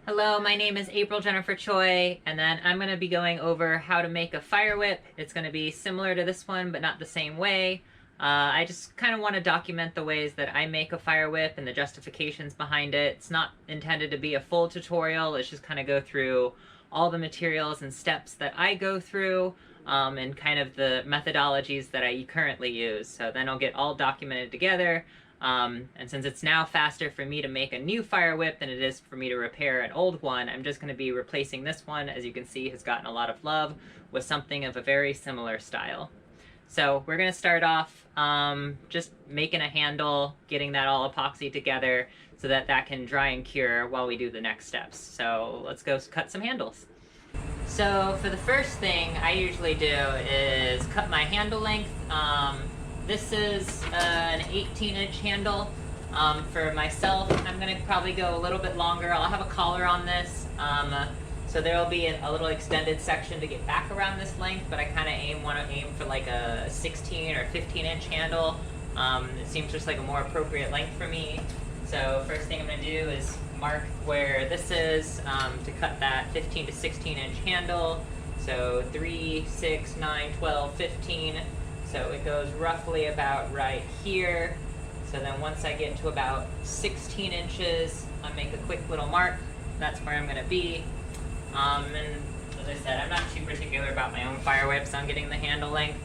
Hello, my name is April Jennifer Choi, and then I'm going to be going over how to make a fire whip. It's going to be similar to this one, but not the same way. I just kind of want to document the ways that I make a fire whip and the justifications behind it. It's not intended to be a full tutorial. It's just kind of go through all the materials and steps that I go through, and kind of the methodologies that I currently use. So then I'll get all documented together. And since it's now faster for me to make a new fire whip than it is for me to repair an old one, I'm just going to be replacing this one, as you can see has gotten a lot of love, with something of a very similar style. So we're going to start off just making a handle, getting that all epoxy together so that that can dry and cure while we do the next steps. So let's go cut some handles. So for the first thing I usually do is cut my handle length. This is an 18-inch handle. For myself, I'm going to probably go a little bit longer. I'll have a collar on this, so there will be a little extended section to get back around this length, but I kind of want to aim for like a 16 or 15-inch handle. It seems just like a more appropriate length for me. So first thing I'm going to do is mark where this is to cut that 15 to 16-inch handle. So 3, 6, 9, 12, 15. So it goes roughly about right here. So then once I get to about 16 inches, I make a quick little mark. That's where I'm going to be. And as I said, I'm not too particular about my own fire whips on getting the handle length.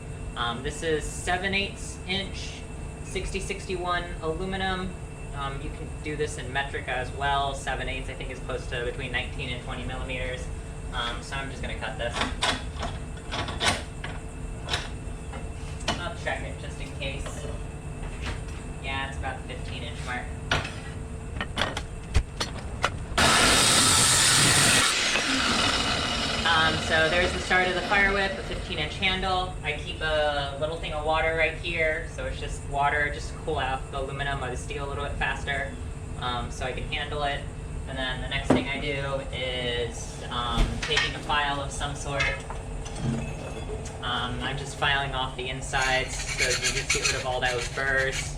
This is 7/8 inch 6061 aluminum. You can do this in metric as well. 7/8 I think is close to between 19 and 20 millimeters. So I'm just going to cut this. I'll check it just in case. Yeah, it's about the 15-inch mark. So there's the start of the fire whip, a 15-inch handle. I keep a little thing of water right here, so it's just water just to cool out the aluminum or the steel a little bit faster, so I can handle it. And then the next thing I do is taking a file of some sort. I'm just filing off the insides so you just get rid of all those burrs.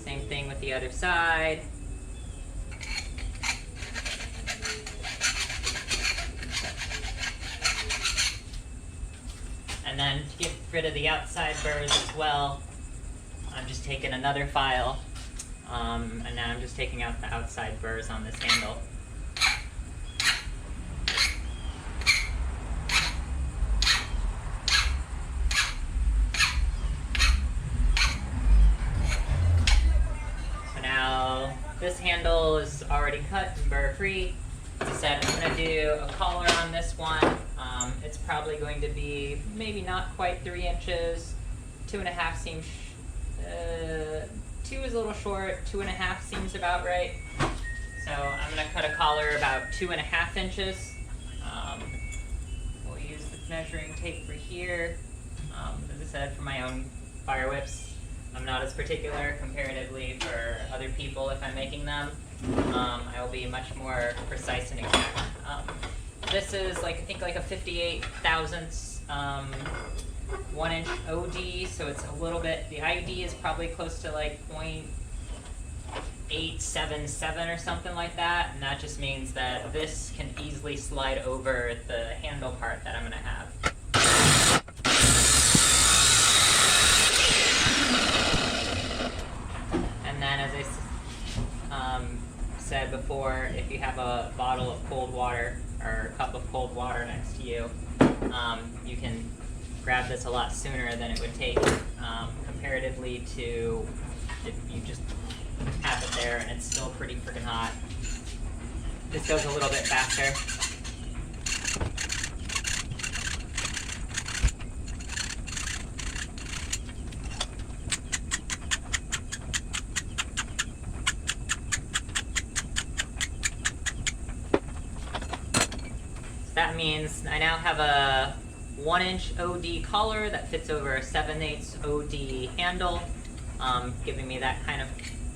Same thing with the other side. And then to get rid of the outside burrs as well, I'm just taking another file, and now I'm just taking out the outside burrs on this handle. So now this handle is already cut and burr free. As I said, I'm going to do a collar on this one. It's probably going to be maybe not quite 3 inches. 2.5 seems, 2 is a little short, 2.5 seems about right. So I'm going to cut a collar about 2.5 inches. We'll use the measuring tape for here. As I said, for my own fire whips, I'm not as particular comparatively for other people if I'm making them. I will be much more precise and exact. This is like, I think like a 58 thousandths 1-inch OD, so it's a little bit, the ID is probably close to like 0.877 or something like that, and that just means that this can easily slide over the handle part that I'm going to have. And then as I said before, if you have a bottle of cold water or a cup of cold water next to you, you can grab this a lot sooner than it would take comparatively to if you just have it there and it's still pretty freaking hot. This goes a little bit faster. That means I now have a 1-inch OD collar that fits over a 7/8 OD handle, giving me that kind of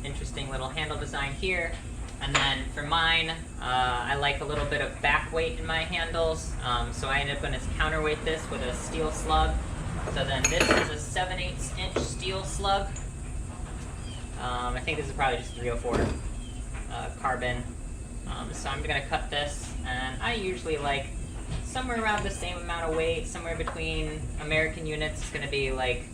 interesting little handle design here. And then for mine, I like a little bit of back weight in my handles, so I ended up going to counterweight this with a Steel Slug. So then this is a 7/8 inch Steel Slug. I think this is probably just 304 carbon. So I'm going to cut this, and I usually like somewhere around the same amount of weight, somewhere between American units. It's going to be like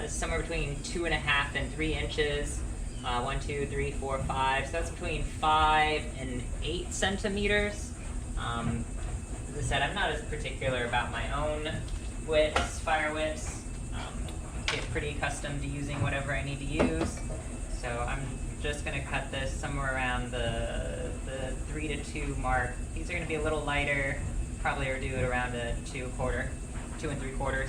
somewhere between 2.5 and 3 inches. 1, 2, 3, 4, 5. So that's between 5 and 8 centimeters. As I said, I'm not as particular about my own whips, fire whips. Get pretty accustomed to using whatever I need to use. So I'm just going to cut this somewhere around the 3 to 2 mark. These are going to be a little lighter. Probably do it around a 2 and 3/4.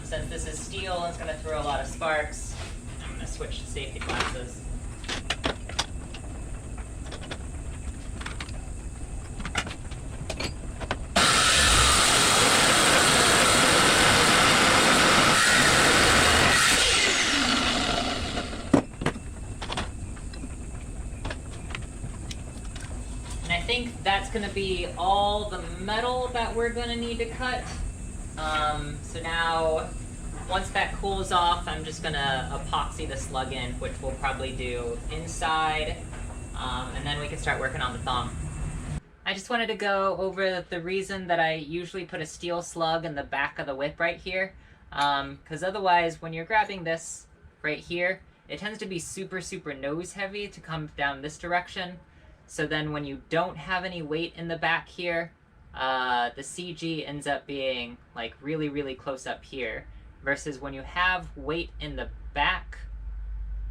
Since this is steel, it's going to throw a lot of sparks. I'm going to switch to safety glasses. And I think that's going to be all the metal that we're going to need to cut. So now, once that cools off, I'm just going to epoxy the slug in, which we'll probably do inside, and then we can start working on the thong. I just wanted to go over the reason that I usually put a Steel Slug in the back of the whip right here, because otherwise, when you're grabbing this right here, it tends to be super, super nose heavy to come down this direction. So then when you don't have any weight in the back here, the CG ends up being like really, really close up here, versus when you have weight in the back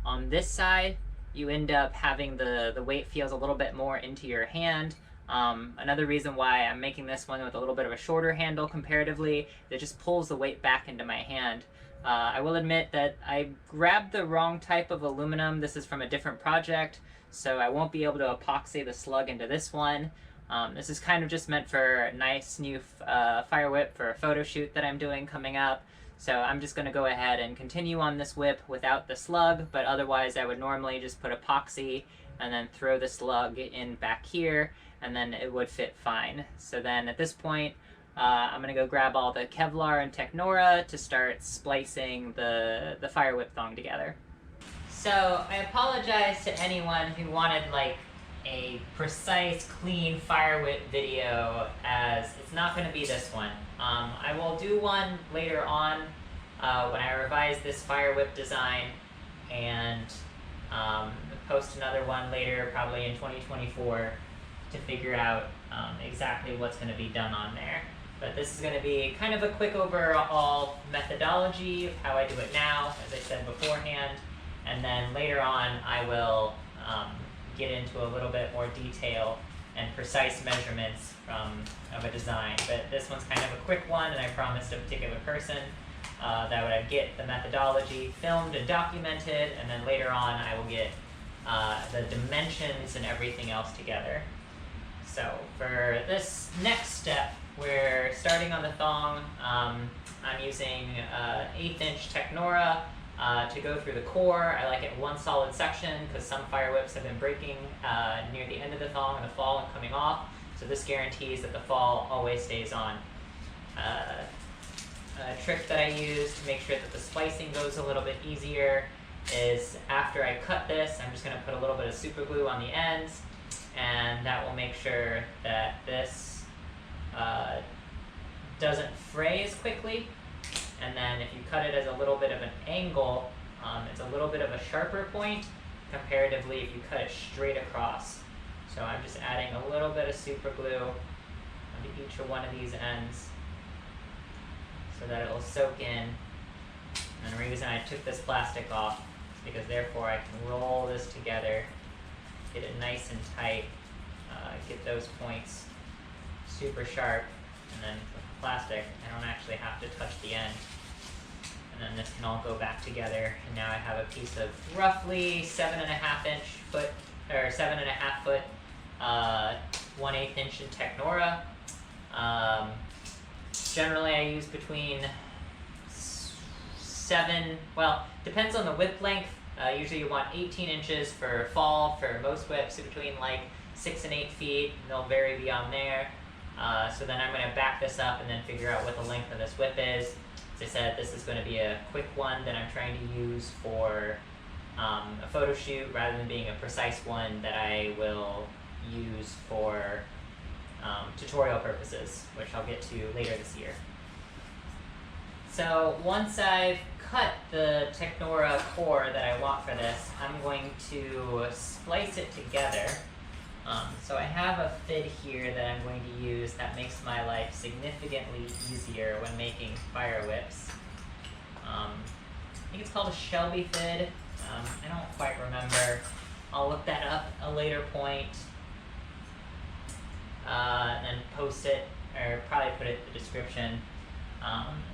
on this side, you end up having the weight feels a little bit more into your hand. Another reason why I'm making this one with a little bit of a shorter handle comparatively, it just pulls the weight back into my hand. I will admit that I grabbed the wrong type of aluminum. This is from a different project, so I won't be able to epoxy the slug into this one. This is kind of just meant for a nice new fire whip for a photo shoot that I'm doing coming up. So I'm just going to go ahead and continue on this whip without the slug, but otherwise I would normally just put epoxy and then throw the slug in back here, and then it would fit fine. So then at this point, I'm going to go grab all the Kevlar and Technora to start splicing the fire whip thong together. So I apologize to anyone who wanted like a precise, clean fire whip video, as it's not going to be this one. I will do one later on when I revise this fire whip design, and post another one later, probably in 2024, to figure out exactly what's going to be done on there. But this is going to be kind of a quick overall methodology of how I do it now, as I said beforehand, and then later on I will get into a little bit more detail and precise measurements of a design. But this one's kind of a quick one, and I promised a particular person that I would get the methodology filmed and documented, and then later on I will get the dimensions and everything else together. So for this next step, we're starting on the thong. I'm using 1/8 inch Technora to go through the core. I like it one solid section because some fire whips have been breaking near the end of the thong in the fall and coming off. So this guarantees that the fall always stays on. A trick that I use to make sure that the splicing goes a little bit easier is after I cut this, I'm just going to put a little bit of super glue on the ends, and that will make sure that this doesn't fray as quickly. And then if you cut it as a little bit of an angle, it's a little bit of a sharper point comparatively if you cut it straight across. So I'm just adding a little bit of super glue onto each one of these ends so that it will soak in. And the reason I took this plastic off is because therefore I can roll this together, get it nice and tight, get those points super sharp, and then with the plastic I don't actually have to touch the end. And then this can all go back together, and now I have a piece of roughly 7.5 foot 1/8 inch in Technora. Generally I use between 7, well, depends on the whip length, Usually you want 18 inches for fall for most whips, between like 6 and 8 feet, and they'll vary beyond there. So then I'm going to back this up and then figure out what the length of this whip is. As I said, this is going to be a quick one that I'm trying to use for a photo shoot rather than being a precise one that I will use for tutorial purposes, which I'll get to later this year. So once I've cut the Technora core that I want for this, I'm going to splice it together. So I have a fit here that I'm going to use that makes my life significantly easier when making fire whips. I think it's called a Shelby fid. I don't quite remember. I'll look that up at a later point and then post it, or probably put it in the description.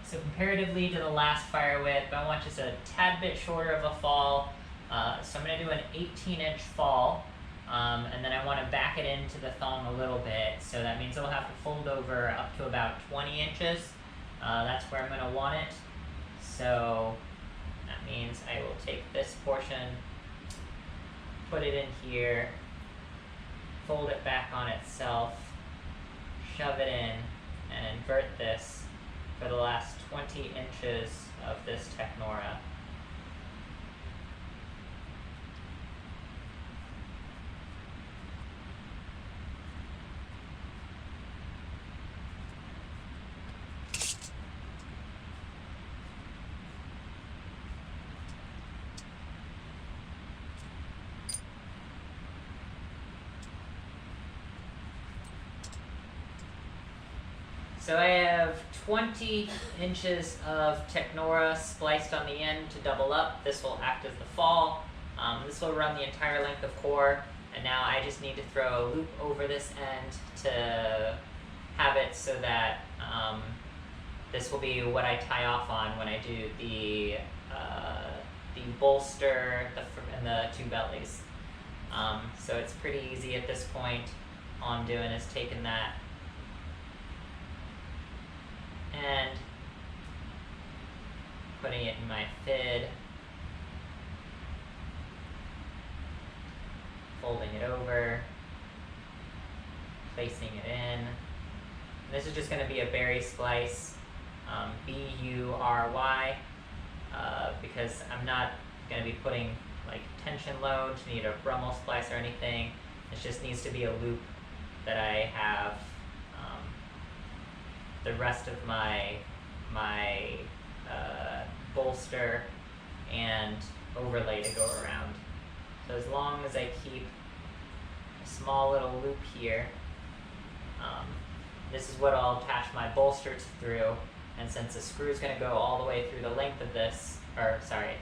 So comparatively to the last fire whip, I want just a tad bit shorter of a fall. So I'm going to do an 18-inch fall. And then I want to back it into the thong a little bit, so that means it'll have to fold over up to about 20 inches. That's where I'm going to want it. So that means I will take this portion, put it in here, fold it back on itself, shove it in, and invert this for the last 20 inches of this Technora. So I have 20 inches of Technora spliced on the end to double up. This will act as the fall. This will run the entire length of core, and now I just need to throw a loop over this end to have it so that this will be what I tie off on when I do the bolster and the two bellies. So it's pretty easy at this point. All I'm doing is taking that and putting it in my fid, folding it over, placing it in. And this is just going to be a berry splice, B-U-R-Y, because I'm not going to be putting like tension load to need a Brummel splice or anything. It just needs to be a loop that I have the rest of my bolster and overlay to go around. So as long as I keep a small little loop here, this is what I'll attach my bolster through, and since the screw is going to go all the way through the length of this, or sorry,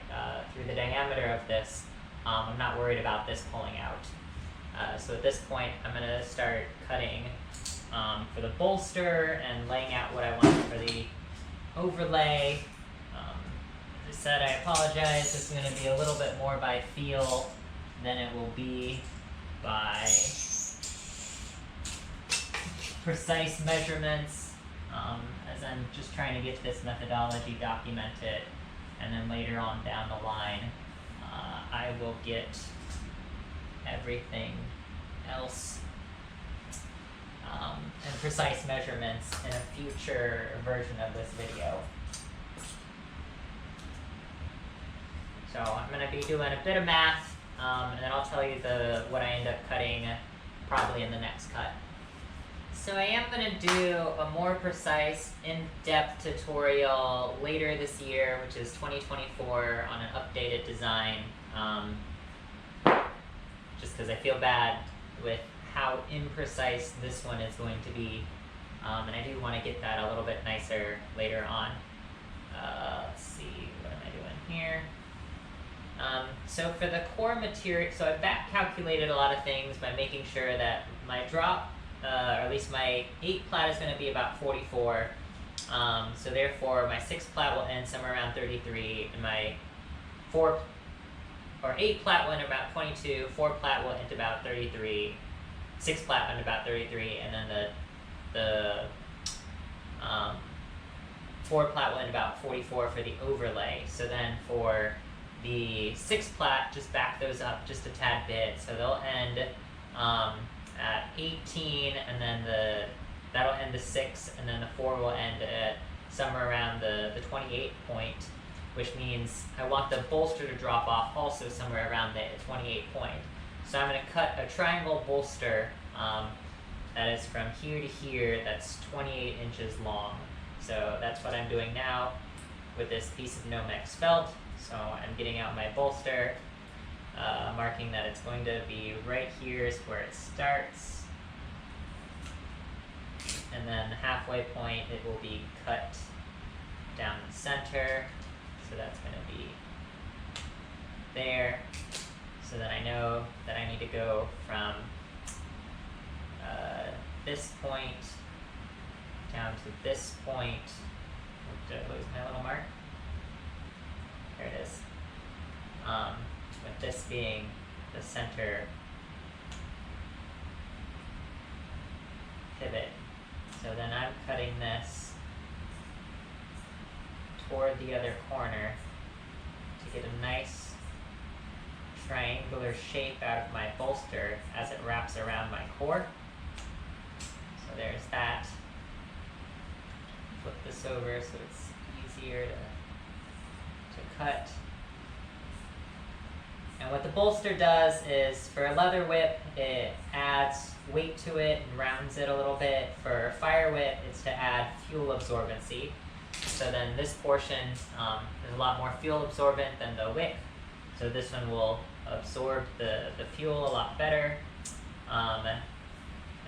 through the diameter of this, I'm not worried about this pulling out. So at this point, I'm going to start cutting for the bolster and laying out what I want for the overlay. As I said, I apologize. This is going to be a little bit more by feel than it will be by precise measurements, as I'm just trying to get this methodology documented, and then later on down the line, I will get everything else and precise measurements in a future version of this video. So I'm going to be doing a bit of math, and then I'll tell you what I end up cutting probably in the next cut. So I am going to do a more precise, in-depth tutorial later this year, which is 2024, on an updated design, just because I feel bad with how imprecise this one is going to be, and I do want to get that a little bit nicer later on. Let's see, what am I doing here? So for the core material, so I back calculated a lot of things by making sure that my drop, or at least my 8 plat is going to be about 44, so therefore my 6 plat will end somewhere around 33, and my 8 plat will end about 22, 4 plat will end about 33, 6 plat end about 33, and then the 4 plat will end about 44 for the overlay. So then for the 6 plat, just back those up just a tad bit, so they'll end at 18, and then that'll end the 6, and then the 4 will end at somewhere around the 28 point, which means I want the bolster to drop off also somewhere around the 28 point. So I'm going to cut a triangle bolster that is from here to here, that's 28 inches long. So that's what I'm doing now with this piece of Nomex Felt. So I'm getting out my bolster, marking that it's going to be right here is where it starts. And then the halfway point, it will be cut down the center. So that's going to be there. So then I know that I need to go from this point down to this point. Did I lose my little mark? There it is. With this being the center pivot. So then I'm cutting this toward the other corner to get a nice triangular shape out of my bolster as it wraps around my core. So there's that. Flip this over so it's easier to cut. And what the bolster does is, for a leather whip, it adds weight to it and rounds it a little bit. For a fire whip, it's to add fuel absorbency. So then this portion is a lot more fuel absorbent than the wick. So this one will absorb the fuel a lot better. And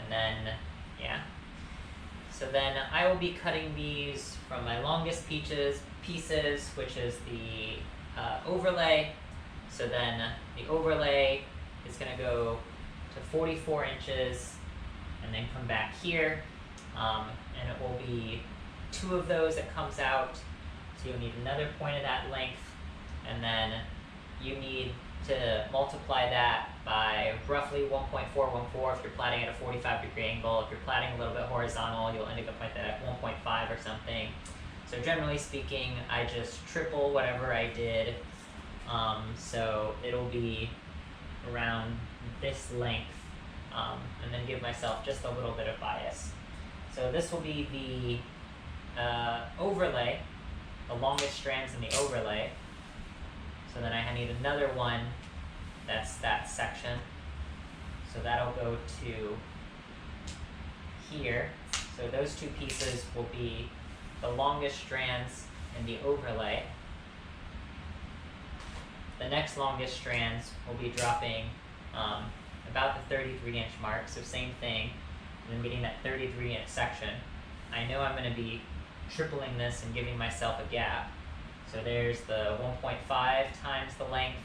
then, yeah. So then I will be cutting these from my longest pieces, which is the overlay. So then the overlay is going to go to 44 inches and then come back here. And it will be 2 of those that comes out. So you'll need another point of that length. And then you need to multiply that by roughly 1.414 if you're plaiting at a 45-degree angle. If you're plaiting a little bit horizontal, you'll end up with that at 1.5 or something. So generally speaking, I just triple whatever I did. So it'll be around this length, and then give myself just a little bit of bias. So this will be the overlay, the longest strands in the overlay. So then I need another one that's that section. So that'll go to here. So those 2 pieces will be the longest strands in the overlay. The next longest strands will be dropping about the 33-inch mark, so same thing, and then getting that 33-inch section. I know I'm going to be tripling this and giving myself a gap. So there's the 1.5 times the length,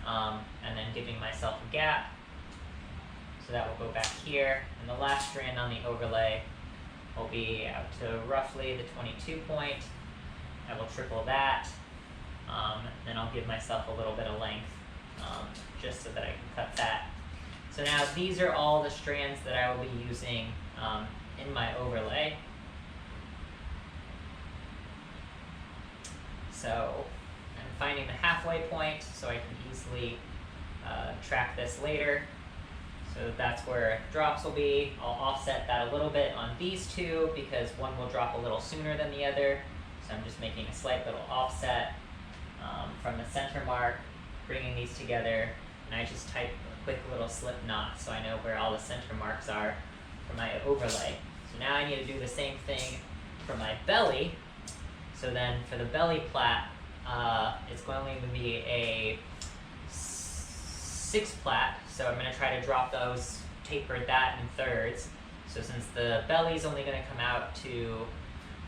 and then giving myself a gap. So that will go back here, and the last strand on the overlay will be out to roughly the 22 point. I will triple that. Then I'll give myself a little bit of length, just so that I can cut that. So now these are all the strands that I will be using in my overlay. So I'm finding the halfway point so I can easily track this later. So that's where drops will be. I'll offset that a little bit on these 2 because one will drop a little sooner than the other. So I'm just making a slight little offset from the center mark, bringing these together, and I just type a quick little slip knot so I know where all the center marks are for my overlay. So now I need to do the same thing for my belly. So then for the belly plat, it's going to be a 6 plat, so I'm going to try to drop those, taper that in thirds. So since the belly is only going to come out to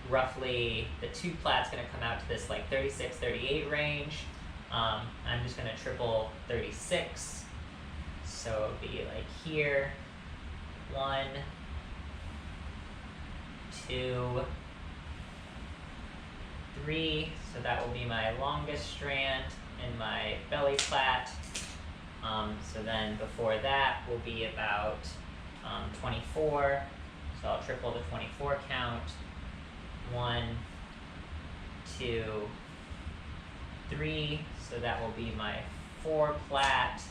roughly, the 2 plat's going to come out to this like 36, 38 range. I'm just going to triple 36. So it'll be like here, 1, 2, 3. So that will be my longest strand in my belly plat. So then before that will be about 24. So I'll triple the 24 count. 1, 2, 3, so that will be my 4 plat.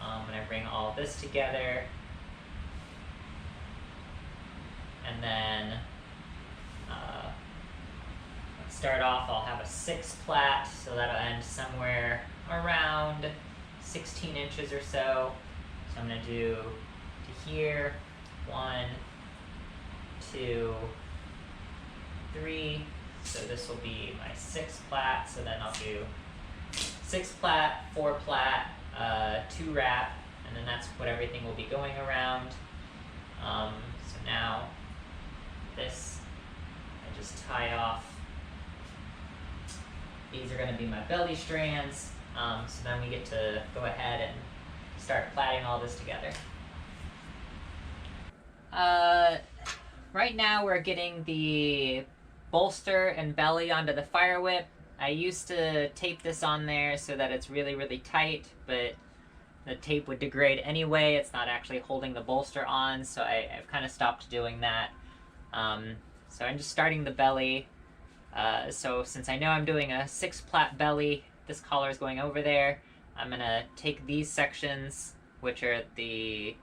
And I bring all this together, and then let's start off. I'll have a 6 plat, so that'll end somewhere around 16 inches or so. So I'm going to do to here, 1, 2, 3. So this will be my 6 plat. So then I'll do 6 plat, 4 plat, 2 wrap, and then that's what everything will be going around. So now this, I just tie off. These are going to be my belly strands. So then we get to go ahead and start plaiting all this together. Right now we're getting the bolster and belly onto the fire whip. I used to tape this on there so that it's really, really tight, but the tape would degrade anyway. It's not actually holding the bolster on, so I've kind of stopped doing that. So I'm just starting the belly. So since I know I'm doing a 6 plat belly, this collar is going over there. I'm gonna take these sections, which are the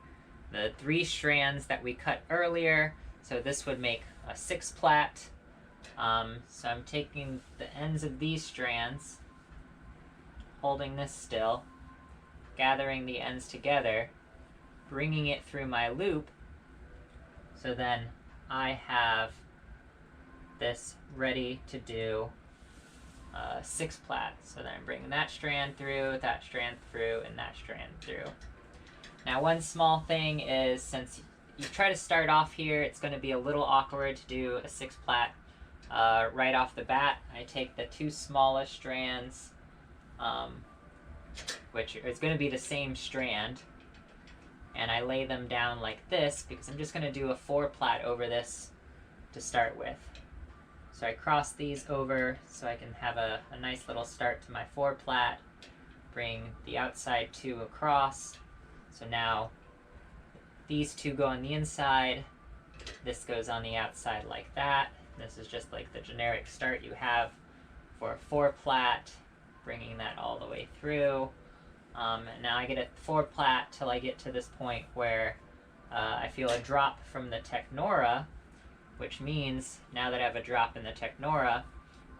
3 strands that we cut earlier. So this would make a 6 plat. So I'm taking the ends of these strands, holding this still, gathering the ends together, bringing it through my loop, so then I have this ready to do 6 plat. So then I'm bringing that strand through, and that strand through. Now one small thing is, since you try to start off here, it's going to be a little awkward to do a 6 plat right off the bat. I take the 2 smallest strands, which is going to be the same strand, and I lay them down like this because I'm just going to do a 4 plat over this to start with. So I cross these over so I can have a nice little start to my 4 plat, bring the outside 2 across. So now these 2 go on the inside, this goes on the outside like that. This is just like the generic start you have for a 4 plat, bringing that all the way through. And now I get a 4 plat till I get to this point where I feel a drop from the Technora, which means now that I have a drop in the Technora,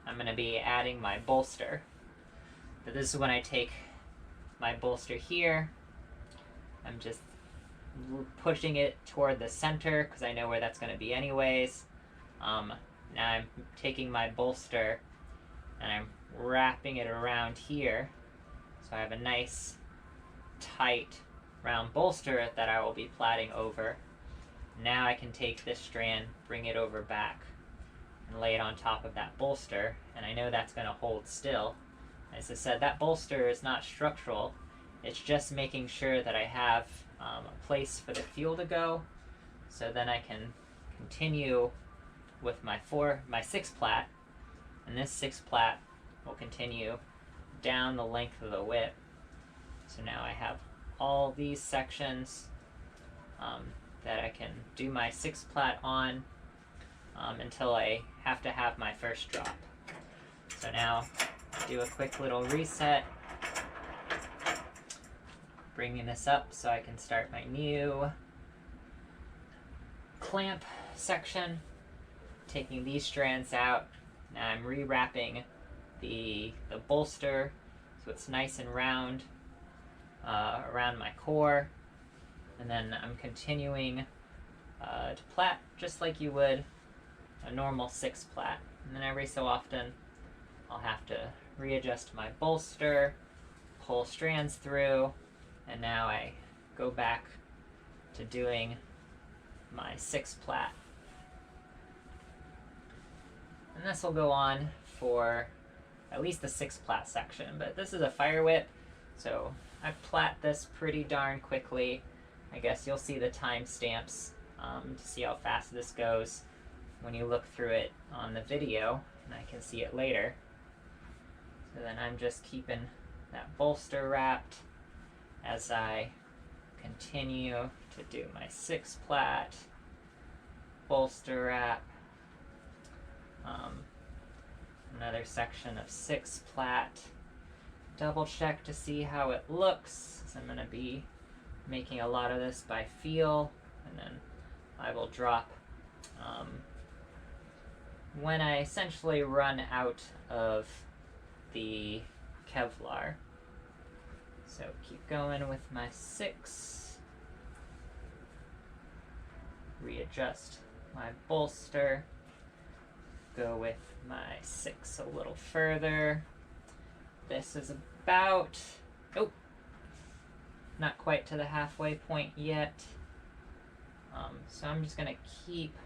I'm going to be adding my bolster. So this is when I take my bolster here. I'm just pushing it toward the center because I know where that's going to be anyways. Now I'm taking my bolster and I'm wrapping it around here, so I have a nice tight round bolster that I will be plaiting over. Now I can take this strand, bring it over back, and lay it on top of that bolster, and I know that's going to hold still. As I said, that bolster is not structural, it's just making sure that I have a place for the fuel to go, so then I can continue with my 6 plat, and this 6 plat will continue down the length of the whip. So now I have all these sections that I can do my 6 plat on until I have to have my first drop. So now do a quick little reset, bringing this up so I can start my new clamp section. Taking these strands out, now I'm rewrapping the bolster so it's nice and round around my core, and then I'm continuing to plat just like you would a normal 6 plat, and then every so often I'll have to readjust my bolster, pull strands through, and now I go back to doing my 6 plat. And this will go on for at least the 6 plat section, but this is a fire whip, so I plat this pretty darn quickly. I guess you'll see the timestamps to see how fast this goes when you look through it on the video, and I can see it later. So then I'm just keeping that bolster wrapped as I continue to do my 6 plat, bolster wrap, Another section of 6 plat. Double check to see how it looks. So I'm going to be making a lot of this by feel, and then I will drop when I essentially run out of the Kevlar. So keep going with my 6. Readjust my bolster. Go with my 6 a little further. This is about, oh, not quite to the halfway point yet. So I'm just gonna keep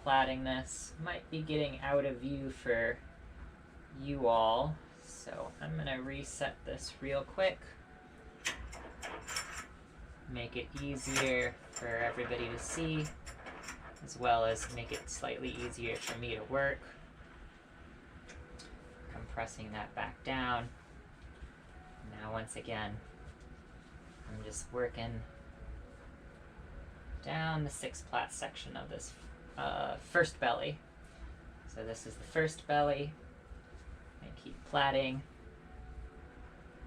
plaiting this. Might be getting out of view for you all, so I'm gonna reset this real quick. Make it easier for everybody to see, as well as make it slightly easier for me to work. Compressing that back down. Now once again, I'm just working down the 6 plat section of this first belly. So this is the first belly. I keep plaiting.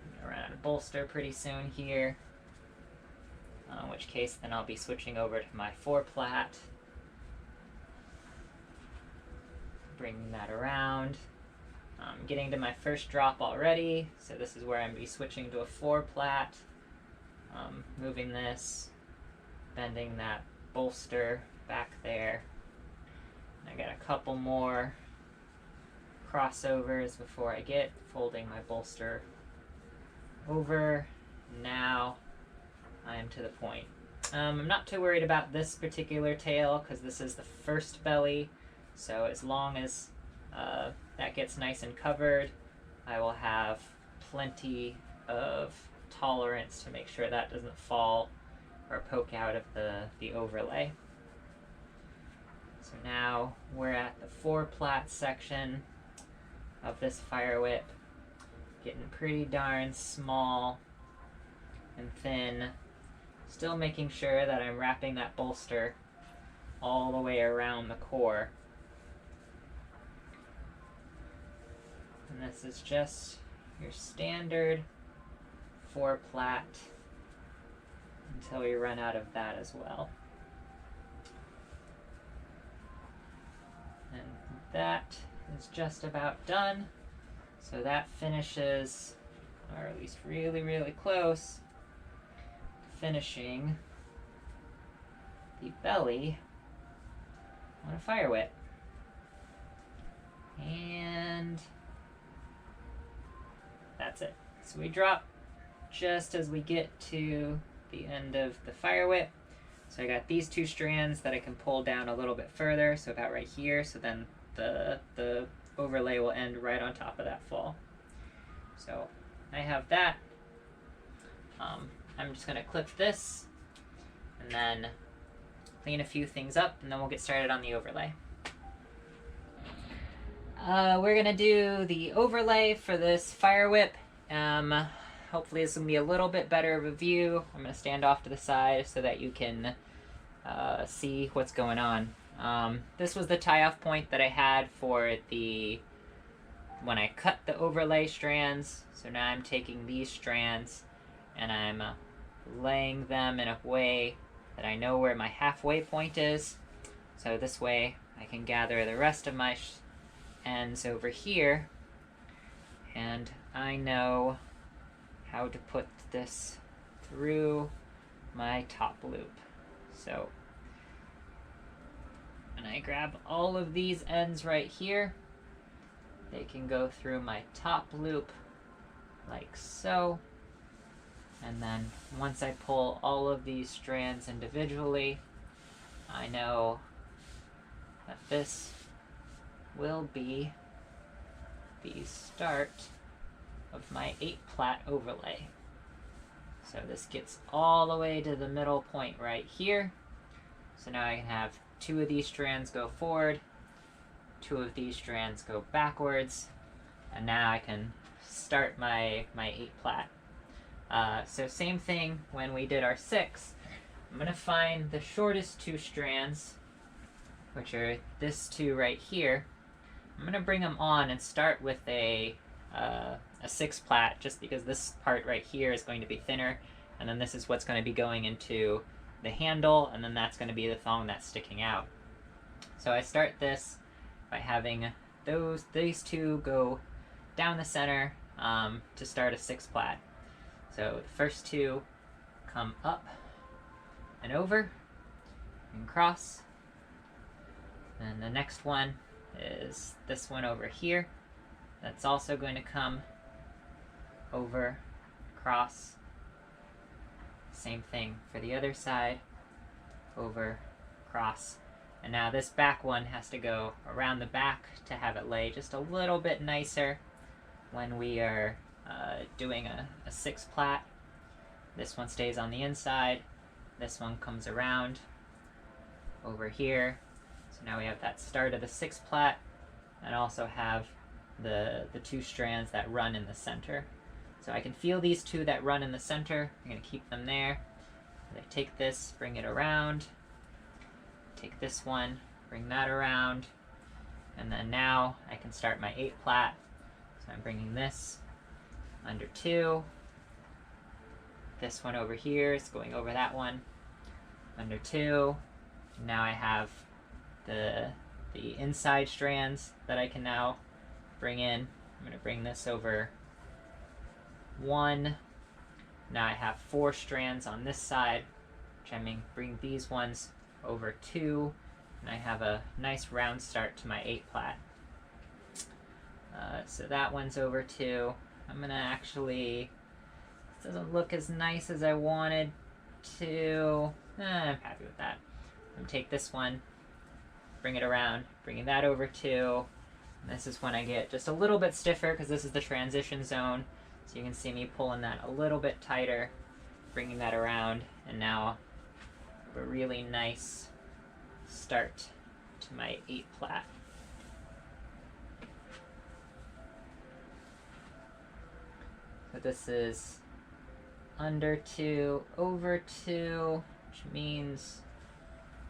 I'm gonna run out of bolster pretty soon here. In which case then I'll be switching over to my 4 plat. Bringing that around. I'm getting to my first drop already, so this is where I'm going to be switching to a 4 plat. Moving this, bending that bolster back there. I got a couple more crossovers before I get folding my bolster over. Now I am to the point. I'm not too worried about this particular tail because this is the first belly, so as long as that gets nice and covered, I will have plenty of tolerance to make sure that doesn't fall or poke out of the overlay. So now we're at the 4 plat section of this fire whip, getting pretty darn small and thin, still making sure that I'm wrapping that bolster all the way around the core. And this is just your standard 4 plat until we run out of that as well. And that is just about done. So that finishes, or at least really, really close, finishing the belly on a fire whip. And that's it. So we drop just as we get to the end of the fire whip. So I got these 2 strands that I can pull down a little bit further, so about right here, so then the overlay will end right on top of that fall. So I have that. I'm just going to clip this and then clean a few things up, and then we'll get started on the overlay. We're going to do the overlay for this fire whip. Hopefully this will be a little bit better of a view. I'm going to stand off to the side so that you can see what's going on. This was the tie-off point that I had for when I cut the overlay strands. So now I'm taking these strands and I'm laying them in a way that I know where my halfway point is. So this way I can gather the rest of my ends over here, and I know how to put this through my top loop. So when I grab all of these ends right here, they can go through my top loop like so. And then once I pull all of these strands individually, I know that this will be the start of my 8 plat overlay. So this gets all the way to the middle point right here. So now I can have 2 of these strands go forward, 2 of these strands go backwards, and now I can start my 8 plat. So same thing when we did our 6. I'm going to find the shortest 2 strands, which are this 2 right here, I'm going to bring them on and start with a 6 plat, just because this part right here is going to be thinner, and then this is what's going to be going into the handle, and then that's going to be the thong that's sticking out. So I start this by having these two go down the center to start a 6 plat. So the first two come up and over and cross. And the next one is this one over here. That's also going to come over, cross. Same thing for the other side, over, cross. And now this back one has to go around the back to have it lay just a little bit nicer when we are doing a 6 plat. This one stays on the inside. This one comes around over here. So now we have that start of the 6 plat, and also have the 2 strands that run in the center. So I can feel these 2 that run in the center. I'm going to keep them there. I take this, bring it around. Take this one, bring that around. And then now I can start my 8 plat. So I'm bringing this under 2. This one over here is going over that one, under 2. Now I have the inside strands that I can now bring in. I'm going to bring this over 1. Now I have 4 strands on this side, which I mean bring these ones over 2, and I have a nice round start to my 8 plat. So that one's over 2. I'm going to actually, this doesn't look as nice as I wanted to. I'm happy with that. I'm going to take this one, bring it around, bringing that over 2. And this is when I get just a little bit stiffer, because this is the transition zone. So you can see me pulling that a little bit tighter, bringing that around, and now a really nice start to my 8 plat. So this is under 2, over 2, which means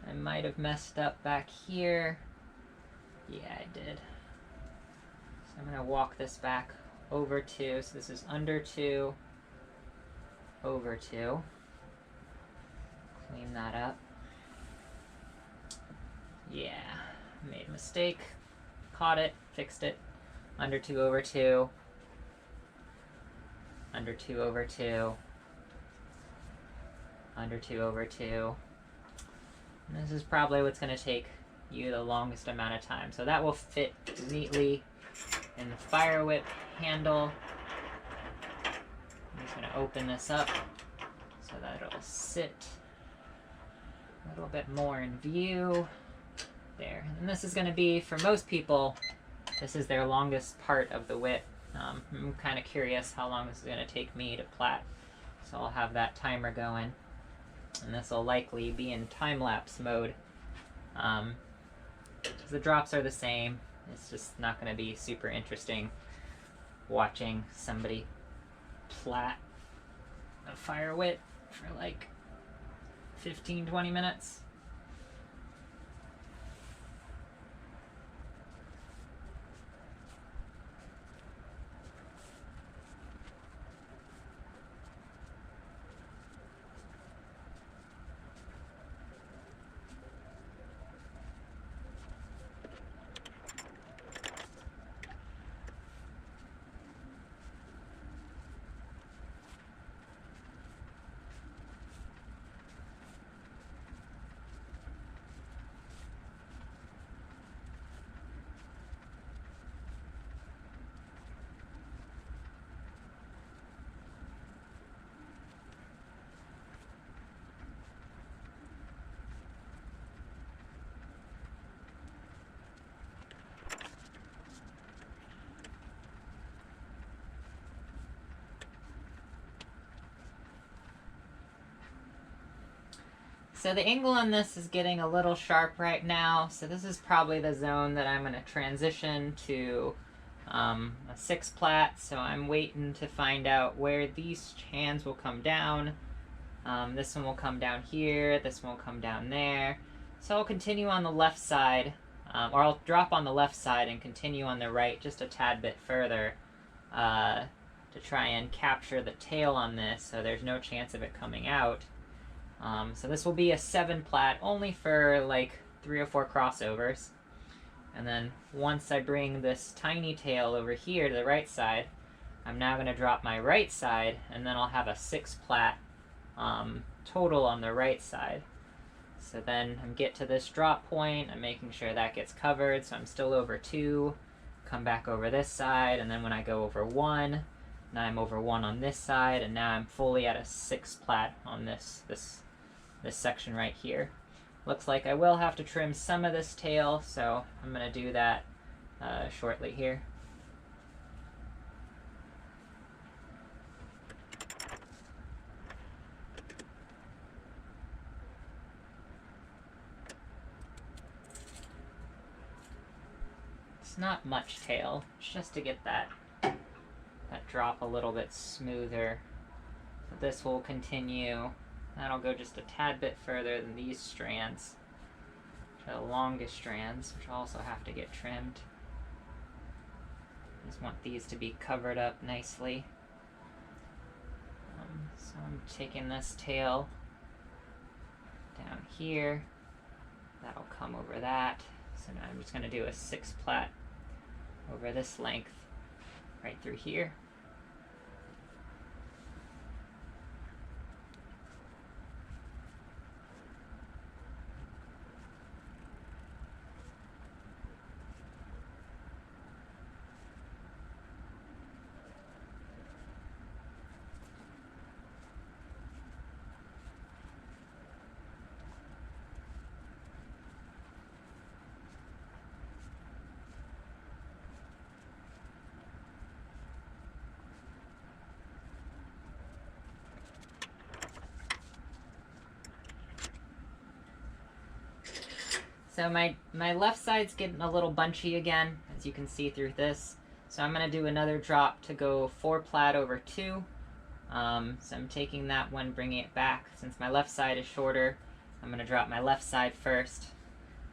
I might have messed up back here. Yeah, I did. So I'm going to walk this back over 2. So this is under 2, over 2. Clean that up. Yeah, made a mistake. Caught it, fixed it. Under 2, over 2. Under 2, over 2. Under 2, over 2. And this is probably what's going to take you the longest amount of time. So that will fit neatly in the fire whip handle. I'm just going to open this up so that it'll sit a little bit more in view. There. And this is going to be, for most people, this is their longest part of the whip. I'm kind of curious how long this is going to take me to plait. So I'll have that timer going. And this will likely be in time-lapse mode. The drops are the same. It's just not going to be super interesting watching somebody plait a fire whip for like 15-20 minutes. So the angle on this is getting a little sharp right now, so this is probably the zone that I'm going to transition to a 6 plat. So I'm waiting to find out where these hands will come down. This one will come down here, this one will come down there. So I'll continue on the left side or I'll drop on the left side and continue on the right just a tad bit further to try and capture the tail on this so there's no chance of it coming out. So this will be a 7 plat only for like 3 or 4 crossovers. And then once I bring this tiny tail over here to the right side, I'm now going to drop my right side, and then I'll have a 6 plat total on the right side. So then I get to this drop point, I'm making sure that gets covered, so I'm still over 2, come back over this side, and then when I go over 1, now I'm over 1 on this side, and now I'm fully at a 6 plat on this section right here. Looks like I will have to trim some of this tail, so I'm going to do that shortly here. It's not much tail, it's just to get that drop a little bit smoother. So this will continue. That'll go just a tad bit further than these strands, which are the longest strands, which also have to get trimmed. I just want these to be covered up nicely. So I'm taking this tail down here. That'll come over that. So now I'm just going to do a 6 plat over this length right through here. So my left side's getting a little bunchy again, as you can see through this. So I'm going to do another drop to go 4 plat over 2. So I'm taking that one, bringing it back. Since my left side is shorter, I'm going to drop my left side first.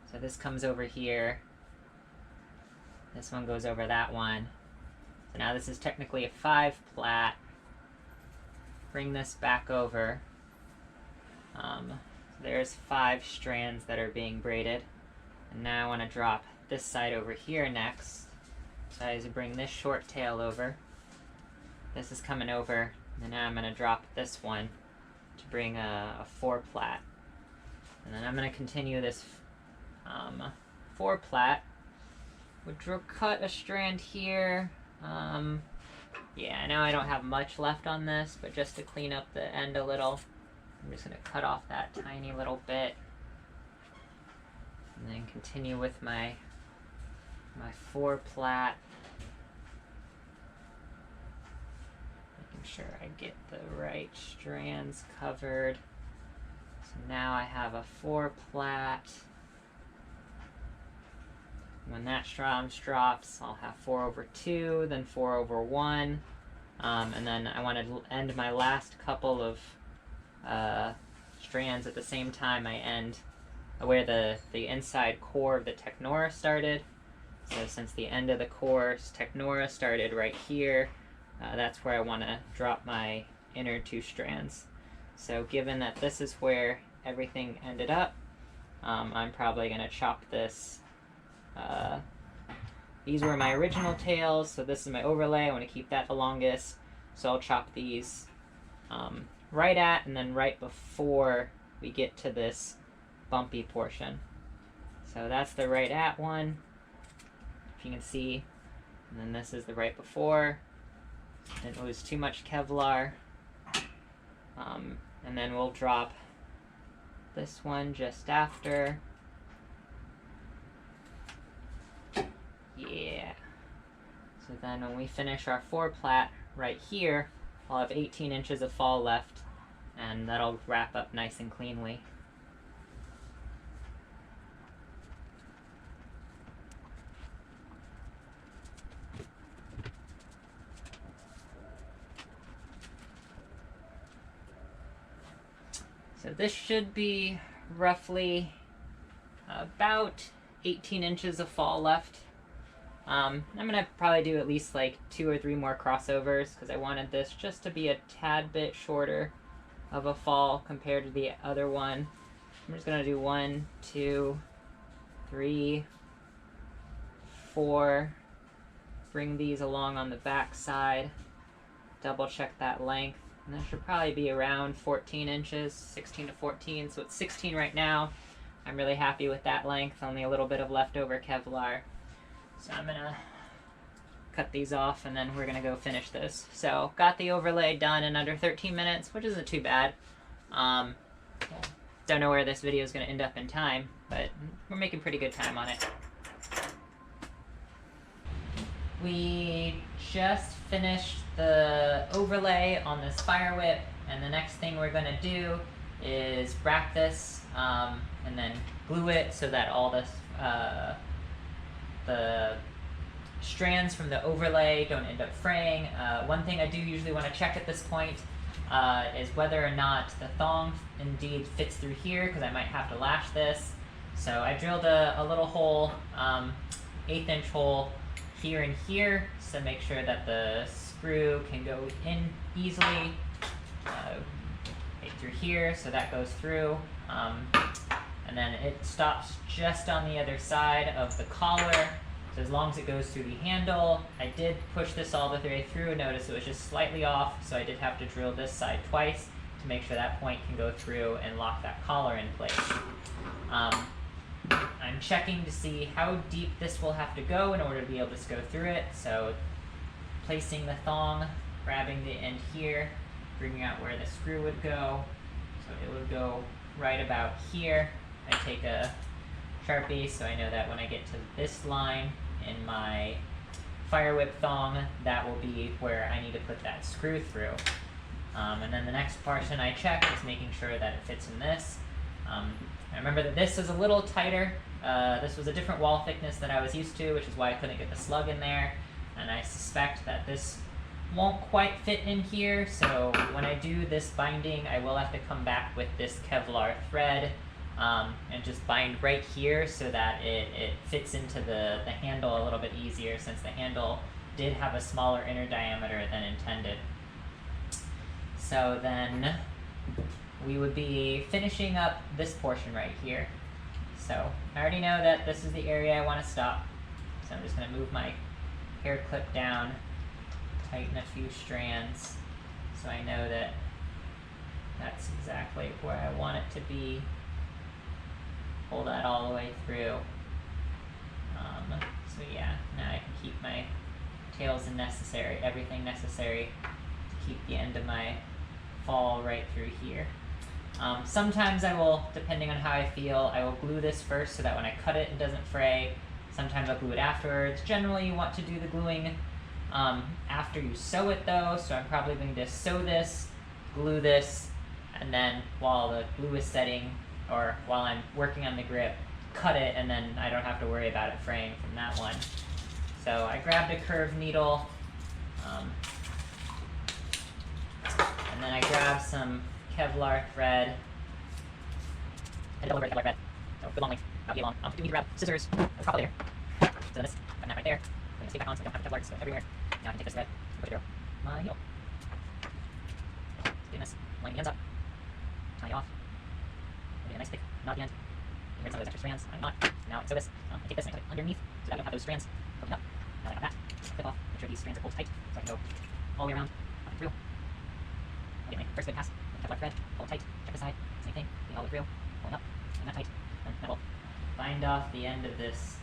So this comes over here. This one goes over that one. So now this is technically a 5 plat. Bring this back over. There's 5 strands that are being braided. And now I want to drop this side over here next. So I just bring this short tail over. This is coming over. And now I'm going to drop this one to bring a 4 plat. And then I'm going to continue this 4 plat. Would cut a strand here. Yeah, I know I don't have much left on this, but just to clean up the end a little, I'm just going to cut off that tiny little bit. And then continue with my 4 plat. Making sure I get the right strands covered. So now I have a 4 plat. When that strand drops, I'll have 4 over 2, then 4 over 1. And then I want to end my last couple of strands at the same time I end where the inside core of the Technora started. So since the end of the core's Technora started right here, that's where I want to drop my inner 2 strands. So given that this is where everything ended up, I'm probably going to chop this. These were my original tails, so this is my overlay. I want to keep that the longest, so I'll chop these right at and then right before we get to this bumpy portion. So that's the right at one, if you can see, and then this is the right before. Didn't lose too much Kevlar. And then we'll drop this one just after. Yeah. So then when we finish our 4 plat right here, I'll have 18 inches of fall left, and that'll wrap up nice and cleanly. So this should be roughly about 18 inches of fall left. I'm gonna probably do at least like 2 or 3 more crossovers because I wanted this just to be a tad bit shorter of a fall compared to the other one. I'm just gonna do 1, 2, 3, 4. Bring these along on the back side. Double check that length. And that should probably be around 14 inches, 16 to 14. So it's 16 right now. I'm really happy with that length. Only a little bit of leftover Kevlar. So I'm gonna cut these off and then we're gonna go finish this. So got the overlay done in under 13 minutes, which isn't too bad. Don't know where this video is gonna end up in time, but we're making pretty good time on it. We just finished the overlay on this fire whip, and the next thing we're gonna do is wrap this and then glue it so that all this the strands from the overlay don't end up fraying. One thing I do usually want to check at this point is whether or not the thong indeed fits through here, because I might have to lash this. So I drilled a little hole, 1/8 inch hole here and here, so make sure that the screw can go in easily. Right through here, so that goes through. And then it stops just on the other side of the collar. So as long as it goes through the handle, I did push this all the way through. Notice it was just slightly off, so I did have to drill this side twice to make sure that point can go through and lock that collar in place. I'm checking to see how deep this will have to go in order to be able to go through it. So placing the thong, grabbing the end here, bringing out where the screw would go. So it would go right about here. I take a Sharpie so I know that when I get to this line in my fire whip thong, that will be where I need to put that screw through. And then the next portion I check is making sure that it fits in this. I remember that this is a little tighter. This was a different wall thickness that I was used to, which is why I couldn't get the slug in there. And I suspect that this won't quite fit in here, so when I do this binding, I will have to come back with this Kevlar thread and just bind right here so that it fits into the handle a little bit easier, since the handle did have a smaller inner diameter than intended. So then we would be finishing up this portion right here. So I already know that this is the area I want to stop, so I'm just going to move my hair clip down, tighten a few strands so I know that that's exactly where I want it to be. Pull that all the way through. So yeah, now I can keep my tails and everything necessary to keep the end of my fall right through here. Sometimes I will, depending on how I feel, I will glue this first so that when I cut it, it doesn't fray. Sometimes I'll glue it afterwards. Generally, you want to do the gluing after you sew it though, so I'm probably going to sew this, glue this, and then while the glue is setting, or while I'm working on the grip, cut it, and then I don't have to worry about it fraying from that one. So I grabbed a curved needle, and then I grabbed some Kevlar thread. And double Kevlar thread. So good long length, about long. Do need to grab scissors. That's probably there. So this, got that right there. I'm gonna stick back on so I don't have Kevlar to go everywhere. Now I can take this thread, put it through my needle. Doing this, line the ends up, tie it off. Get a nice thick knot at the end. Get rid of some of those extra strands. I'm not. Now I sew this. I take this and I put it underneath so that I don't have those strands poking up. Now that I got that, clip off. Make sure these strands are pulled tight so I can go all the way around, up and through. I'll get my first good pass. Kevlar thread, pull it tight, check the side, same thing, all the way through, pulling up, and that tight, and that will bind off the end of this,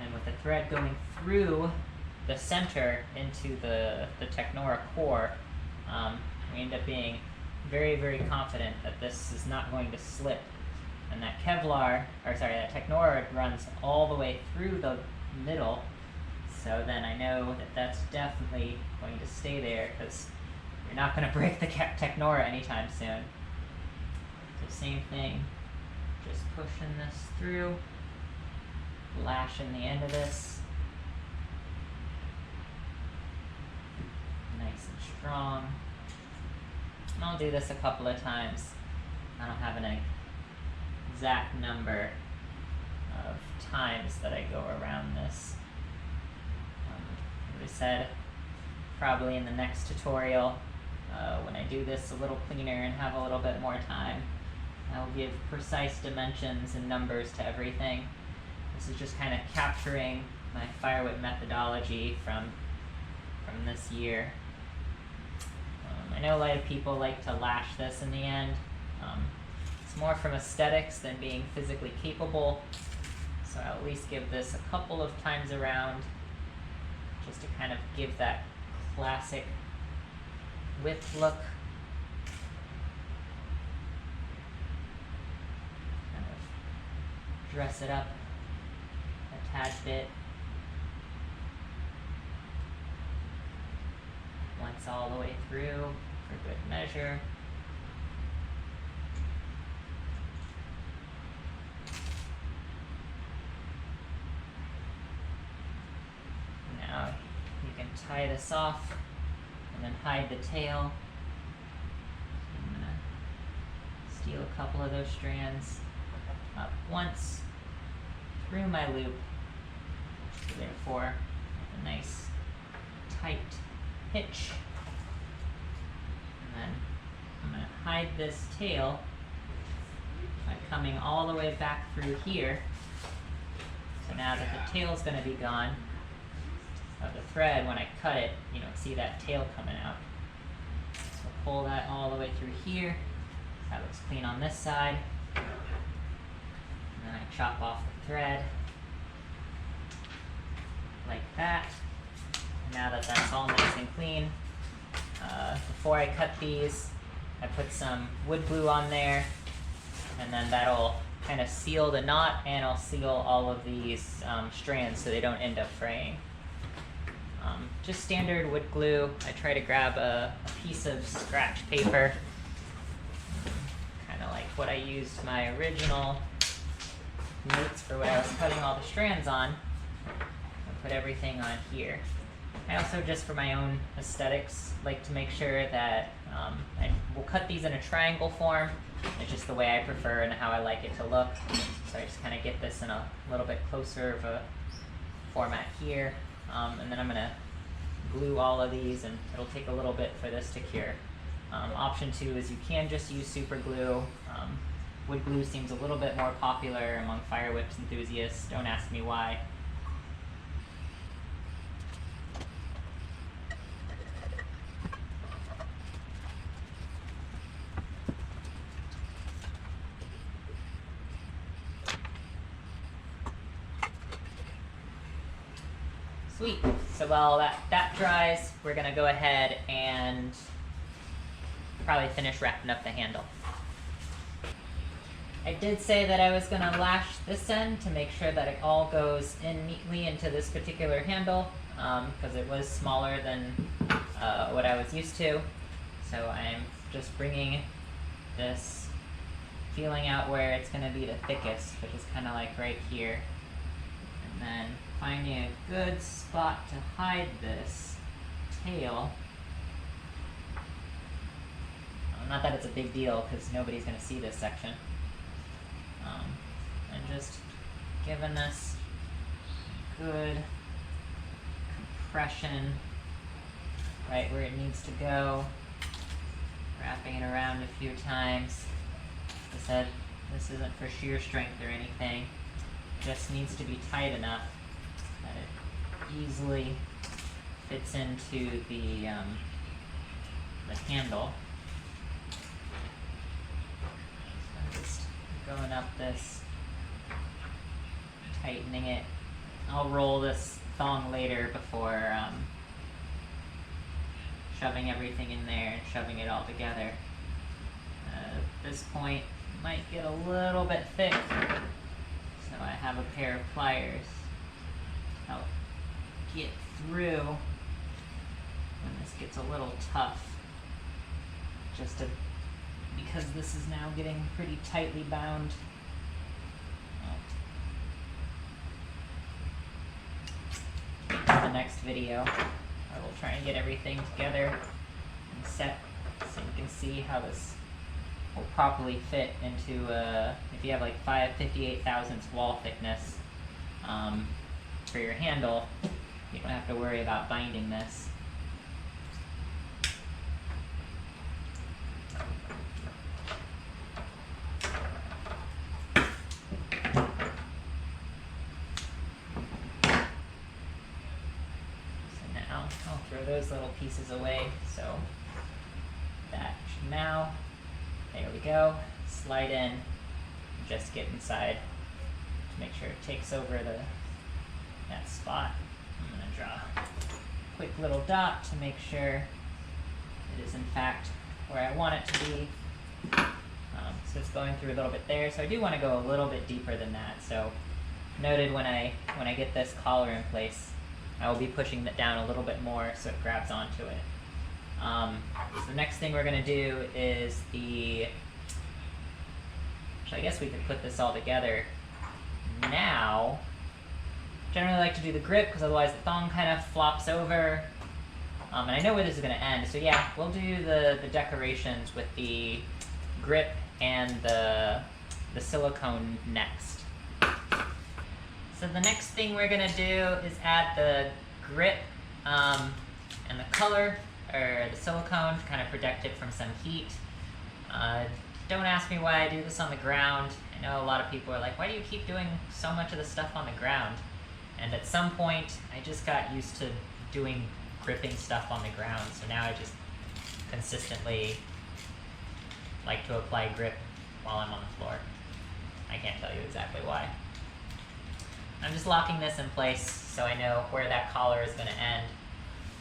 and with the thread going through the center into the Technora core, we end up being very, very confident that this is not going to slip, and that that Technora runs all the way through the middle, so then I know that that's definitely going to stay there, because you're not going to break the Technora anytime soon. So same thing, just pushing this through, lashing the end of this, nice and strong. And I'll do this a couple of times. I don't have an exact number, of times that I go around this. As I said, probably in the next tutorial, when I do this a little cleaner and have a little bit more time, I'll give precise dimensions and numbers to everything. This is just kind of capturing my fire whip methodology from this year. I know a lot of people like to lash this in the end. It's more from aesthetics than being physically capable, so I'll at least give this a couple of times around just to kind of give that classic whip look. Kind of dress it up a tad bit. Once all the way through for good measure. Now you can tie this off and then hide the tail. I'm going to steal a couple of those strands up once through my loop, therefore a nice tight hitch. And then I'm going to hide this tail by coming all the way back through here. So now that the tail's going to be gone of the thread, when I cut it, you don't see that tail coming out. So pull that all the way through here. That looks clean on this side. And then I chop off the thread like that. Now that that's all nice and clean, before I cut these, I put some wood glue on there, and then that'll kind of seal the knot, and I'll seal all of these strands so they don't end up fraying. Just standard wood glue. I try to grab a piece of scratch paper, kind of like what I used my original notes for what I was cutting all the strands on. I'll put everything on here. I also, just for my own aesthetics, like to make sure that I will cut these in a triangle form. It's just the way I prefer and how I like it to look. So I just kind of get this in a little bit closer of a format here. And then I'm going to glue all of these, and it'll take a little bit for this to cure. Option 2 is you can just use super glue. Wood glue seems a little bit more popular among fire whips enthusiasts. Don't ask me why. Sweet. So while that dries, we're going to go ahead and probably finish wrapping up the handle. I did say that I was going to lash this end to make sure that it all goes in neatly into this particular handle, because it was smaller than what I was used to. So I'm just bringing this, feeling out where it's going to be the thickest, which is kind of like right here. And then finding a good spot to hide this tail. Not that it's a big deal, because nobody's going to see this section. And just giving this good compression right where it needs to go. Wrapping it around a few times. Like I said, this isn't for sheer strength or anything. It just needs to be tight enough that it easily fits into the handle. So I'm just going up this, tightening it. I'll roll this thong later before shoving everything in there and shoving it all together. At this point, it might get a little bit thick, so I have a pair of pliers to help get through when this gets a little tough, because this is now getting pretty tightly bound. In the next video, I will try and get everything together and set so you can see how this will properly fit into if you have like 5/58 thousandths wall thickness for your handle, you don't have to worry about binding this. I'll throw those little pieces away, so that should now, there we go, slide in, just get inside to make sure it takes over that spot. I'm going to draw a quick little dot to make sure it is in fact where I want it to be. So it's going through a little bit there, so I do want to go a little bit deeper than that. So noted when I get this collar in place, I will be pushing that down a little bit more so it grabs onto it. So the next thing we're going to do is so I guess we could put this all together now. Generally like to do the grip because otherwise the thong kind of flops over. And I know where this is going to end, so yeah, we'll do the decorations with the grip and the silicone next. So the next thing we're going to do is add the grip and the color, or the silicone, to kind of protect it from some heat. Don't ask me why I do this on the ground. I know a lot of people are like, why do you keep doing so much of the stuff on the ground? And at some point, I just got used to doing gripping stuff on the ground, so now I just consistently like to apply grip while I'm on the floor. I can't tell you exactly why. I'm just locking this in place so I know where that collar is going to end.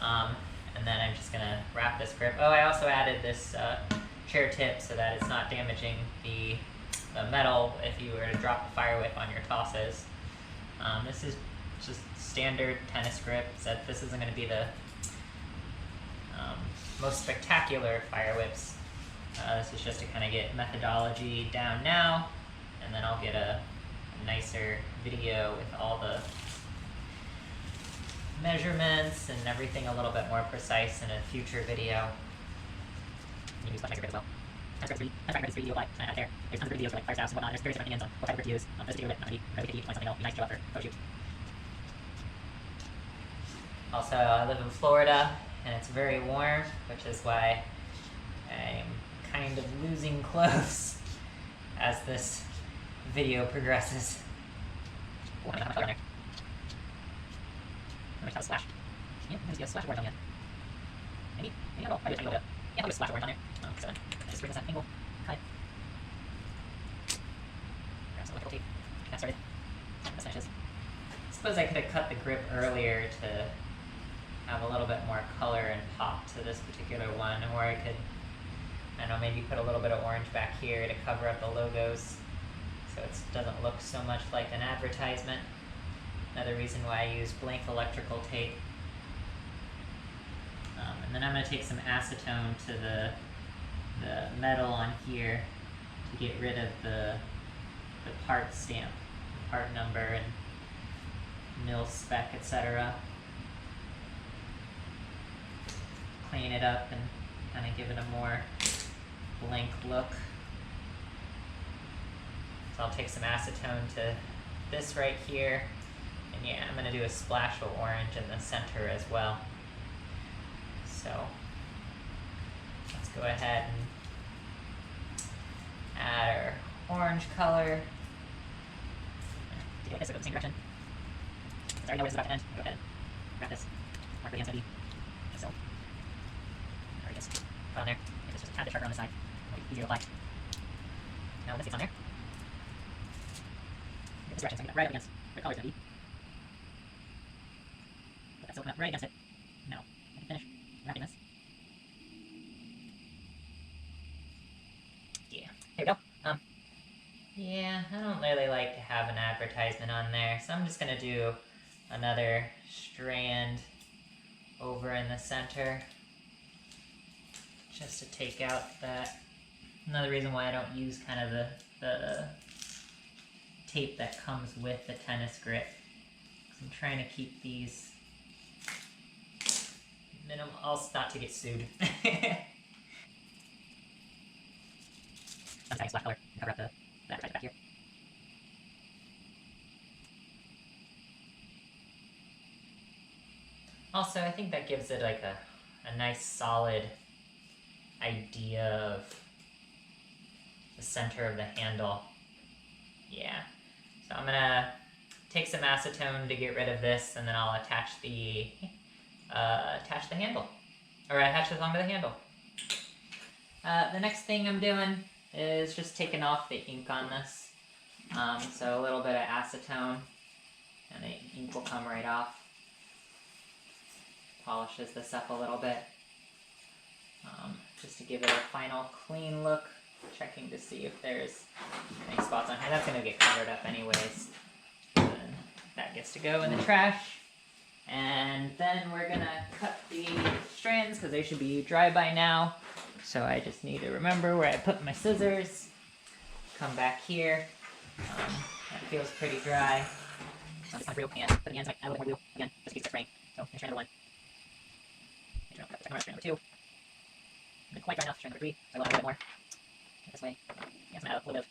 And then I'm just going to wrap this grip. Oh, I also added this chair tip so that it's not damaging the metal if you were to drop a fire whip on your tosses. This is just standard tennis grip, so this isn't going to be the most spectacular fire whips. This is just to kind of get methodology down now, and then I'll get a nicer video with all the measurements and everything a little bit more precise in a future video. You can use nicer grip as well. Tennis grip is pretty easy to apply. Out there. There's tons of videos for like fire styles and whatnot. There's various different opinions on what type of grip to use. This particular grip, not really picky. Find something that'll be nice to show up for photo shoot. Also, I live in Florida, and it's very warm, which is why I'm kind of losing clothes as this video progresses. Oh, I have my color on there. I'm going to have a splash. Yeah, I'm going to get a splash of orange on the end. Maybe I will. Probably a tiny little bit. Yeah, I'll get a splash of orange on there. So I just bring this at an angle, cut. Grab some electrical tape. Get that started. That's finishes. I suppose I could have cut the grip earlier to have a little bit more color and pop to this particular one, or I could, I don't know, maybe put a little bit of orange back here to cover up the logos so it doesn't look so much like an advertisement. Another reason why I use blank electrical tape. And then I'm going to take some acetone to the metal on here to get rid of the part stamp, the part number and mil spec, etc. Clean it up and kind of give it a more blank look. So I'll take some acetone to this right here, and yeah, I'm going to do a splash of orange in the center as well. So let's go ahead and add our orange color. Do this, go the same direction. Because I already know where this is about to end. Go ahead and wrap this. Mark where the end's going to be. Just so. There it is. Put on there. If it's just a tad bit sharper on the side, it'll be easier to apply. Now when this gets on there, get this direction so I can get right up against where the collar's going to be. Put that silicone up right against it. Now I can finish wrapping this. Yeah, here we go. Yeah, I don't really like to have an advertisement on there, so I'm just going to do another strand over in the center just to take out that. Another reason why I don't use kind of the tape that comes with the tennis grip, because I'm trying to keep these minimal, also not to get sued. nice black color. Cover up the advertisement back here. Also, I think that gives it like a nice solid idea of the center of the handle. Yeah. So I'm gonna take some acetone to get rid of this, and then I'll attach the handle, or attach the thong to the handle. The next thing I'm doing is just taking off the ink on this. So a little bit of acetone, and the ink will come right off. Polishes this up a little bit, just to give it a final clean look. Checking to see if there's any spots on here. That's going to get covered up anyways. And then that gets to go in the trash. And then we're going to cut the strands because they should be dry by now. So I just need to remember where I put my scissors. Come back here. That feels pretty dry. So I'm just going to and put the ends, add a little more glue again, just keep it spraying. So here's strand number 1. Make sure I don't cut the second one, strand number 2. Not quite dry enough, strand number 3. So I will add a little bit more. This way. Yeah, add a little bit of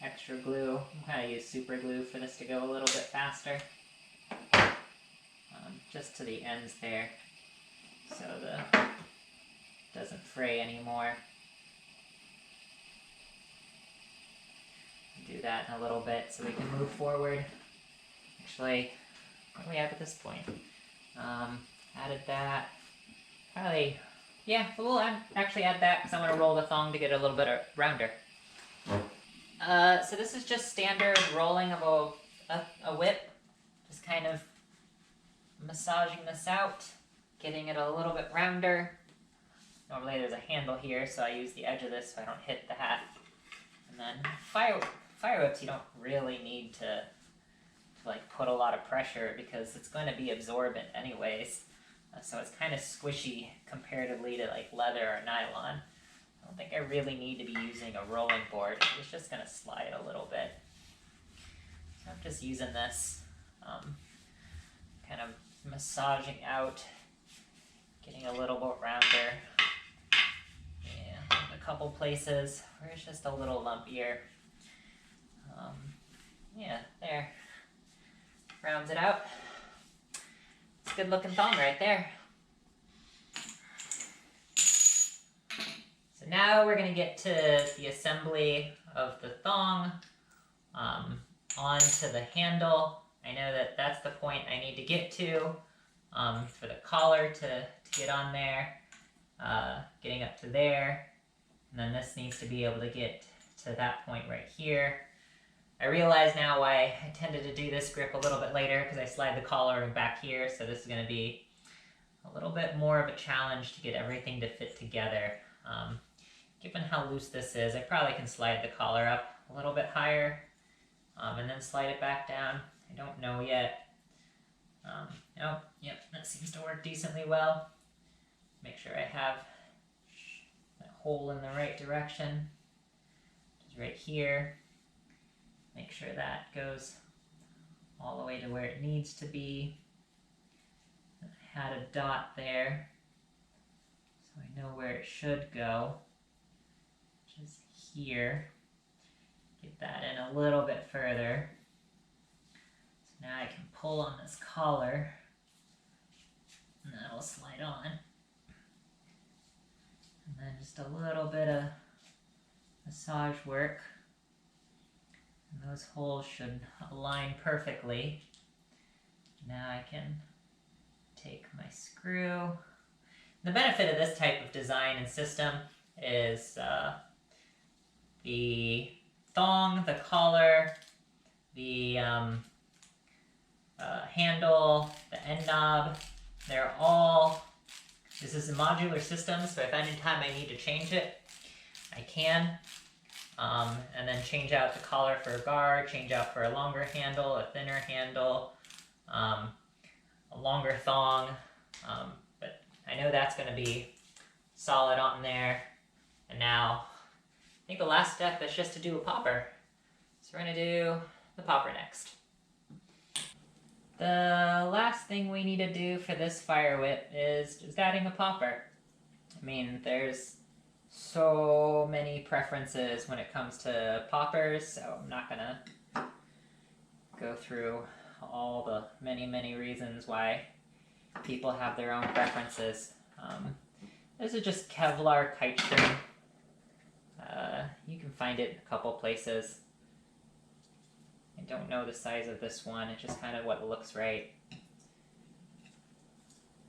extra glue. I'm going to use super glue for this to go a little bit faster. Just to the ends there, so the doesn't fray anymore. Do that in a little bit so we can move forward. Actually, what are we at this point? Added that. Probably. Yeah, we'll actually add that because I want to roll the thong to get it a little bit rounder. So this is just standard rolling of a whip. Just kind of massaging this out, getting it a little bit rounder. Normally there's a handle here, so I use the edge of this so I don't hit the hat. And then fire whips, you don't really need to like put a lot of pressure because it's going to be absorbent anyways. So it's kind of squishy comparatively to like leather or nylon. I don't think I really need to be using a rolling board. It's just going to slide a little bit. So I'm just using this, kind of massaging out, getting a little bit rounder. Yeah, a couple places where it's just a little lumpier. Yeah, there. Rounds it out. It's a good looking thong right there. So now we're going to get to the assembly of the thong onto the handle. I know that that's the point I need to get to for the collar to get on there, getting up to there, and then this needs to be able to get to that point right here. I realize now why I tended to do this grip a little bit later because I slide the collar back here, so this is going to be a little bit more of a challenge to get everything to fit together. Given how loose this is, I probably can slide the collar up a little bit higher and then slide it back down. I don't know yet. Oh, yep, that seems to work decently well. Make sure I have that hole in the right direction, which is right here. Make sure that goes all the way to where it needs to be. I had a dot there, so I know where it should go, which is here. Get that in a little bit further. So now I can pull on this collar, and that'll slide on. And then just a little bit of massage work. And those holes should align perfectly. Now I can take my screw. The benefit of this type of design and system is the thong, the collar, the handle, the end knob, they're all, this is a modular system, so if any time I need to change it, I can. And then change out the collar for a guard, change out for a longer handle, a thinner handle, a longer thong. But I know that's going to be solid on there. And now, I think the last step is just to do a popper. So we're going to do the popper next. The last thing we need to do for this fire whip is just adding a popper. I mean, there's so many preferences when it comes to poppers, so I'm not gonna go through all the many reasons why people have their own preferences. This is just Kevlar kite string. You can find it in a couple places. I don't know the size of this one, it's just kind of what looks right. I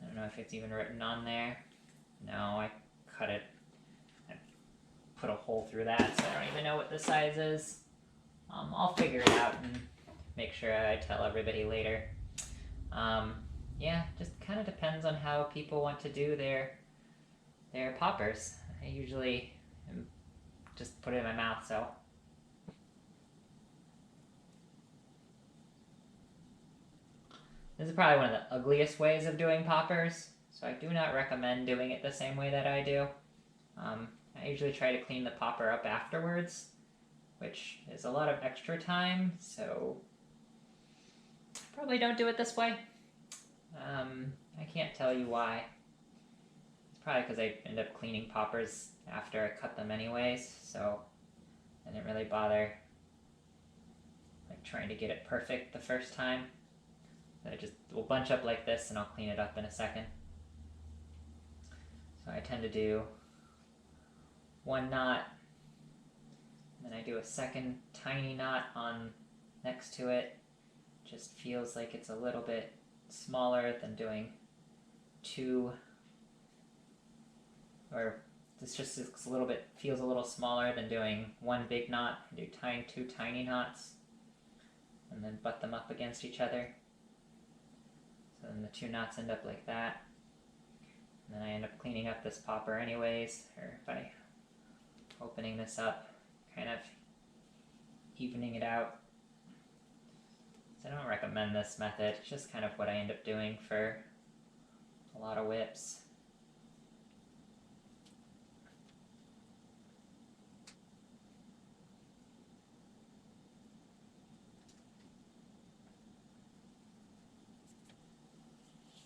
don't know if it's even written on there. No, I cut it. I put a hole through that, so I don't even know what the size is. I'll figure it out and make sure I tell everybody later. Yeah, just kind of depends on how people want to do their poppers. I usually just put it in my mouth, so. This is probably one of the ugliest ways of doing poppers, so I do not recommend doing it the same way that I do. I usually try to clean the popper up afterwards, which is a lot of extra time, so probably don't do it this way. I can't tell you why. It's probably because I end up cleaning poppers after I cut them anyways, so I didn't really bother like trying to get it perfect the first time. I just will bunch up like this and I'll clean it up in a second. So I tend to do one knot, and then I do a second tiny knot on next to it. Just feels like it's a little bit smaller than doing two, or this just is a little bit, feels a little smaller than doing one big knot. I do two tiny knots and then butt them up against each other. So then the two knots end up like that. And then I end up cleaning up this popper anyways, or by opening this up, kind of evening it out. So I don't recommend this method, it's just kind of what I end up doing for a lot of whips.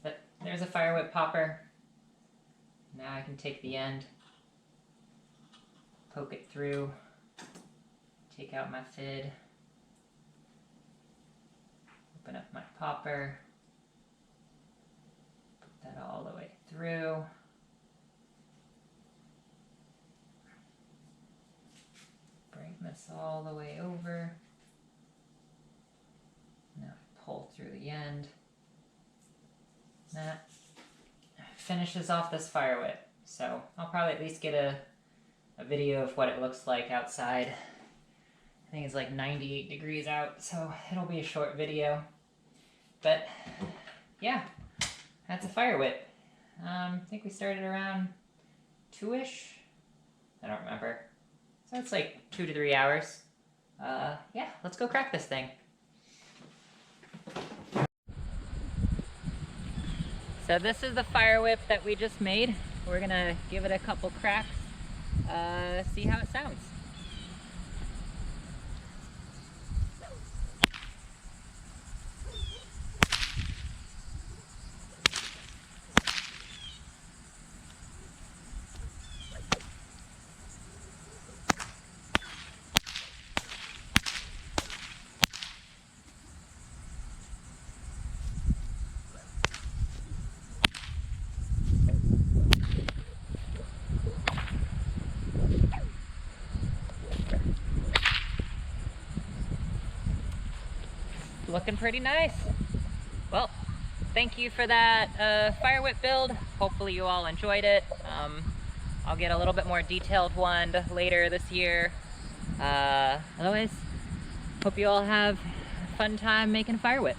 But there's a fire whip popper. Now I can take the end, poke it through, take out my fid, open up my popper, put that all the way through. Bring this all the way over. Now pull through the end. That finishes off this fire whip. So I'll probably at least get a video of what it looks like outside. I think it's like 98 degrees out, so it'll be a short video. But yeah, that's a fire whip. I think we started around 2-ish. I don't remember. So it's like 2 to 3 hours. Yeah, let's go crack this thing. So this is the fire whip that we just made. We're gonna give it a couple cracks, see how it sounds. Looking pretty nice. Well, thank you for that fire whip build. Hopefully you all enjoyed it. I'll get a little bit more detailed one later this year. Otherwise, hope you all have a fun time making a fire whip.